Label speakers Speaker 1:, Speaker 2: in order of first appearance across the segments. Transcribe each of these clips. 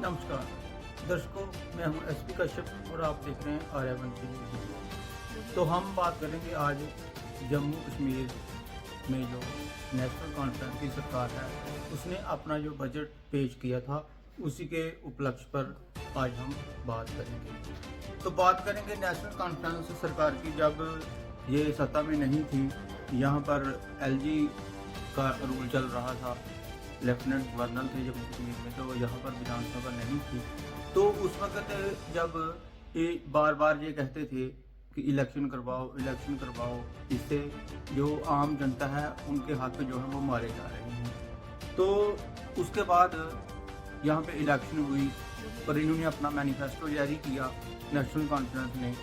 Speaker 1: नमस्कार दर्शकों, मैं हूं एसपी कश्यप और आप देख रहे हैं आर्यावन टीवी। तो हम बात करेंगे आज जम्मू कश्मीर में जो नेशनल कॉन्फ्रेंस की सरकार है उसने अपना जो बजट पेश किया था उसी के उपलक्ष्य पर आज हम बात करेंगे। तो बात करेंगे नेशनल कॉन्फ्रेंस सरकार की। जब ये सत्ता में नहीं थी, यहाँ पर एलजी का रूल चल रहा था, लेफ्टिनेंट गवर्नर थे जम्मू कश्मीर में, तो यहाँ पर विधानसभा नहीं थी। तो उस वक्त जब ये बार बार ये कहते थे कि इलेक्शन करवाओ, इससे जो आम जनता है उनके हक जो है वो मारे जा रहे हैं। तो उसके बाद यहाँ पे इलेक्शन हुई और इन्होंने अपना मैनिफेस्टो जारी किया नेशनल कॉन्फ्रेंस ने।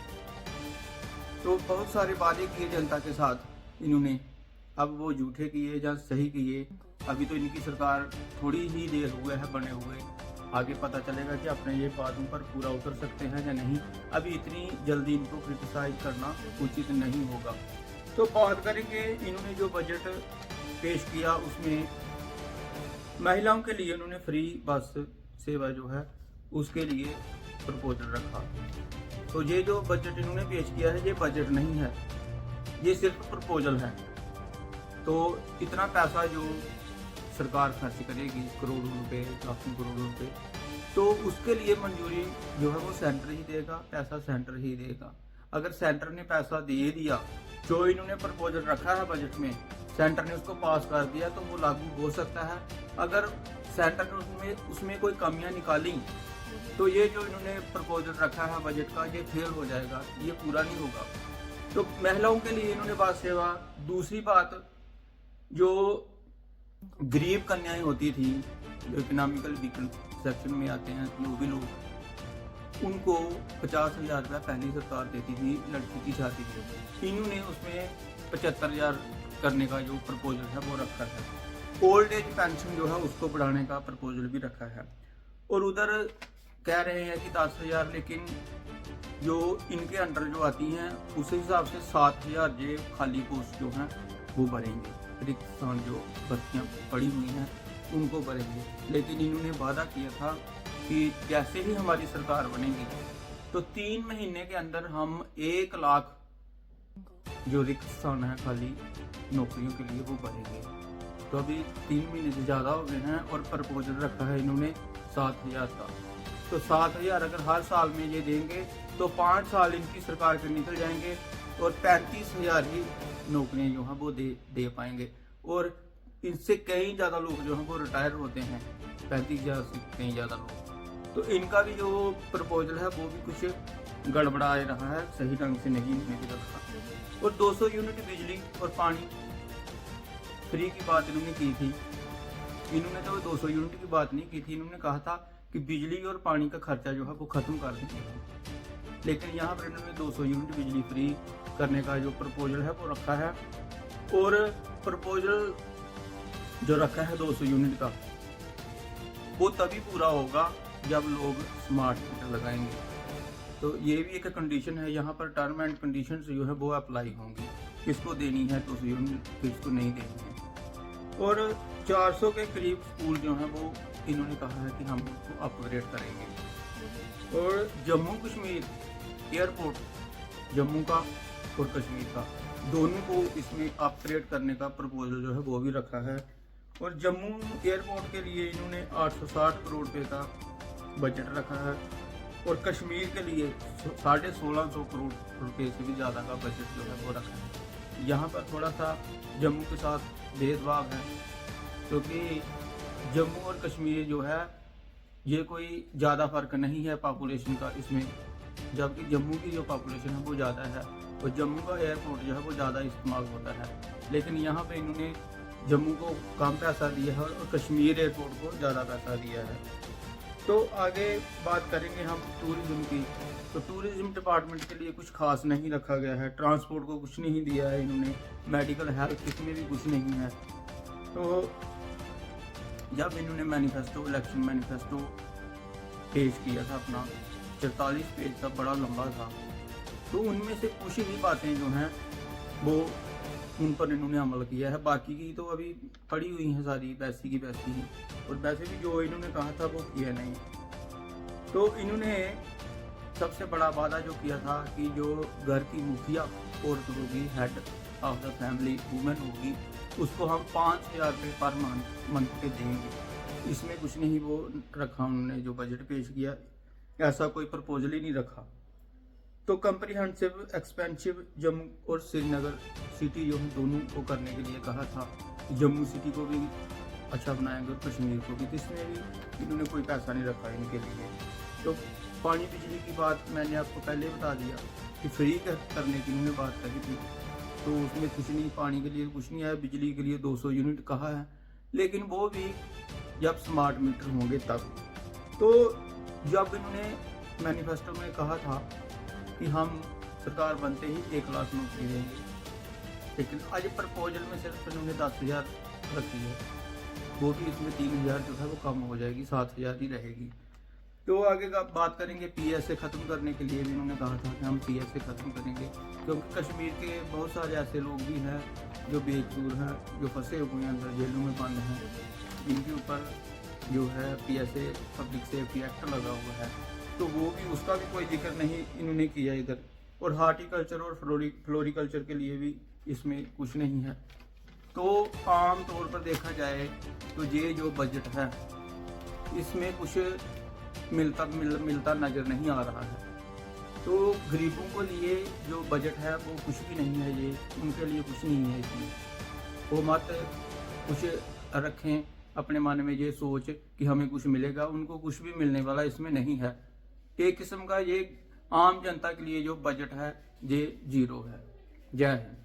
Speaker 1: तो बहुत सारे वादे किए जनता के साथ इन्होंने, अब वो झूठे किए या सही किए, अभी तो इनकी सरकार थोड़ी ही देर हुए है बने हुए, आगे पता चलेगा कि अपने ये वादों पर पूरा उतर सकते हैं या नहीं। अभी इतनी जल्दी इनको क्रिटिसाइज करना उचित नहीं होगा। तो बात करेंगे, इन्होंने जो बजट पेश किया उसमें महिलाओं के लिए उन्होंने फ्री बस सेवा जो है उसके लिए प्रपोजल रखा। तो ये जो बजट इन्होंने पेश किया है ये बजट नहीं है, ये सिर्फ प्रपोजल है। तो इतना पैसा जो सरकार खर्च करेगी, करोड़ों रुपए, लाखों करोड़ों रुपए, तो उसके लिए मंजूरी जो है वो सेंटर ही देगा, पैसा सेंटर ही देगा। अगर सेंटर ने पैसा दे दिया, जो इन्होंने प्रपोजल रखा है बजट में, सेंटर ने उसको पास कर दिया तो वो लागू हो सकता है। अगर सेंटर ने उसमें कोई कमियां निकाली तो ये जो इन्होंने प्रपोजल रखा है बजट का, ये फेल हो जाएगा, ये पूरा नहीं होगा। तो महिलाओं के लिए इन्होंने बात सेवा। दूसरी बात, जो गरीब कन्याएं होती थी, जो इकोनॉमिकल वीकर सेक्शन में आते हैं, जो भी लोग, उनको 50,000 रुपया पहली सरकार देती थी लड़की की शादी में। इन्होंने उसमें 75,000 करने का जो प्रपोजल है वो रखा है। ओल्ड एज पेंशन जो है उसको बढ़ाने का प्रपोजल भी रखा है। और उधर कह रहे हैं कि 10,000, लेकिन जो इनके अंडर जो आती हैं उस हिसाब से 7,000 ये खाली पोस्ट जो हैं वो भरेंगे, रिक्त स्थान जो भर्तियाँ पड़ी हुई हैं उनको भरेंगे। लेकिन इन्होंने वादा किया था कि जैसे ही हमारी सरकार बनेगी तो 3 महीने के अंदर हम 1 लाख जो रिक्त स्थान है खाली नौकरियों के लिए वो भरेंगे। तो अभी 3 महीने से ज़्यादा हो गए हैं और प्रपोजल रखा है इन्होंने 7,000 का। तो 7,000 अगर हर साल में ये देंगे तो 5 साल इनकी सरकार के निकल जाएंगे और 35,000 ही नौकरियां जो हैं वो दे पाएंगे। और इनसे कई ज़्यादा लोग जो हैं वो रिटायर होते हैं, 35,000 से कई ज़्यादा लोग। तो इनका भी जो प्रपोजल है वो भी कुछ गड़बड़ा रहा है, सही ढंग से नहीं इन्होंने भी रखा। और 200 यूनिट बिजली और पानी फ्री की बात इन्होंने की थी। इन्होंने तो 200 यूनिट की बात नहीं की थी, इन्होंने कहा था कि बिजली और पानी का खर्चा जो है वो खत्म कर देंगे। लेकिन यहाँ पर इन्होंने 200 यूनिट बिजली फ्री करने का जो प्रपोजल है वो रखा है। और प्रपोजल जो रखा है 200 यूनिट का, वो तभी पूरा होगा जब लोग स्मार्ट मीटर लगाएंगे। तो ये भी एक कंडीशन है, यहाँ पर टर्म एंड कंडीशन जो है वो अप्लाई होंगी, किसको देनी है 200 यूनिट, किसको नहीं देनी है। और 400 के करीब स्कूल जो है वो इन्होंने कहा है कि हम उसको अपग्रेड करेंगे। और जम्मू कश्मीर एयरपोर्ट, जम्मू का और कश्मीर का, दोनों को इसमें अपग्रेड करने का प्रपोजल जो है वो भी रखा है। और जम्मू एयरपोर्ट के लिए इन्होंने 860 करोड़ रुपए का बजट रखा है और कश्मीर के लिए 1650 करोड़ रुपए से भी ज़्यादा का बजट जो है वो रखा है। यहाँ पर थोड़ा सा जम्मू के साथ भेदभाव है, क्योंकि जम्मू और कश्मीर जो है ये कोई ज़्यादा फर्क नहीं है पॉपुलेशन का इसमें, जबकि जम्मू की जो पॉपुलेशन है वो ज़्यादा है और जम्मू का एयरपोर्ट जो है वो ज़्यादा इस्तेमाल होता है। लेकिन यहाँ पे इन्होंने जम्मू को कम पैसा दिया है और कश्मीर एयरपोर्ट को ज़्यादा पैसा दिया है। तो आगे बात करेंगे हम टूरिज़्म की। तो टूरिज़्म डिपार्टमेंट के लिए कुछ खास नहीं रखा गया है, ट्रांसपोर्ट को कुछ नहीं दिया है इन्होंने, मेडिकल हेल्थ इसमें भी कुछ नहीं है। तो जब इन्होंने मैनिफेस्टो, इलेक्शन मैनिफेस्टो पेश किया था अपना, 44 पेज का बड़ा लंबा था, तो उनमें से कुछ ही बातें जो हैं वो उन पर इन्होंने अमल किया है, बाकी की तो अभी पड़ी हुई हैं सारी वैसी की वैसी ही। और वैसे भी जो इन्होंने कहा था वो किया नहीं। तो इन्होंने सबसे बड़ा वादा जो किया था कि जो घर की मुखिया औरत होगी, head of the family women होगी, उसको हम 5,000 रुपये पर मंथ के देंगे। इसमें कुछ नहीं वो रखा उन्होंने, जो बजट पेश किया ऐसा कोई प्रपोजल ही नहीं रखा। तो कंप्रीहेंसिव एक्सपेंसिव जम्मू और श्रीनगर सिटी जो है दोनों को करने के लिए कहा था। जम्मू सिटी को भी अच्छा बनाएंगे और कश्मीर को भी, इसमें भी इन्होंने कोई पैसा नहीं रखा इनके लिए। तो पानी बिजली की बात मैंने आपको पहले बता दिया कि फ्री करने की इन्होंने बात करी थी, तो उसमें कुछ नहीं, पानी के लिए कुछ नहीं है, बिजली के लिए 200 यूनिट कहा है, लेकिन वो भी जब स्मार्ट मीटर होंगे तब। तो जब इन्होंने मैनिफेस्टो में कहा था कि हम सरकार बनते ही 1 लाख नौकरी देंगे, लेकिन आज प्रपोजल में सिर्फ इन्होंने 10,000 रखी है, वो भी इसमें 3,000 जो है वो कम हो जाएगी, 7,000 ही रहेगी। तो आगे का बात करेंगे पीएसए ख़त्म करने के लिए भी इन्होंने कहा था कि हम पीएसए ख़त्म करेंगे, क्योंकि कश्मीर के बहुत सारे ऐसे लोग भी हैं जो बेकसूर हैं, जो फंसे हुए हैं अंदर जेलों में बंद हैं, जिनके ऊपर जो है पीएसए पब्लिक सेफ्टी एक्ट लगा हुआ है, तो वो भी, उसका भी कोई जिक्र नहीं इन्होंने किया इधर। और हार्टिकल्चर और फ्लोरिकल्चर के लिए भी इसमें कुछ नहीं है। तो आम तौर पर देखा जाए तो ये जो बजट है इसमें कुछ मिलता नज़र नहीं आ रहा है। तो गरीबों को लिए जो बजट है वो कुछ भी नहीं है, ये उनके लिए कुछ नहीं है इसमें। वो मत कुछ रखें अपने मन में ये सोच कि हमें कुछ मिलेगा, उनको कुछ भी मिलने वाला इसमें नहीं है। एक किस्म का ये आम जनता के लिए जो बजट है ये 0 है। जय हिंद।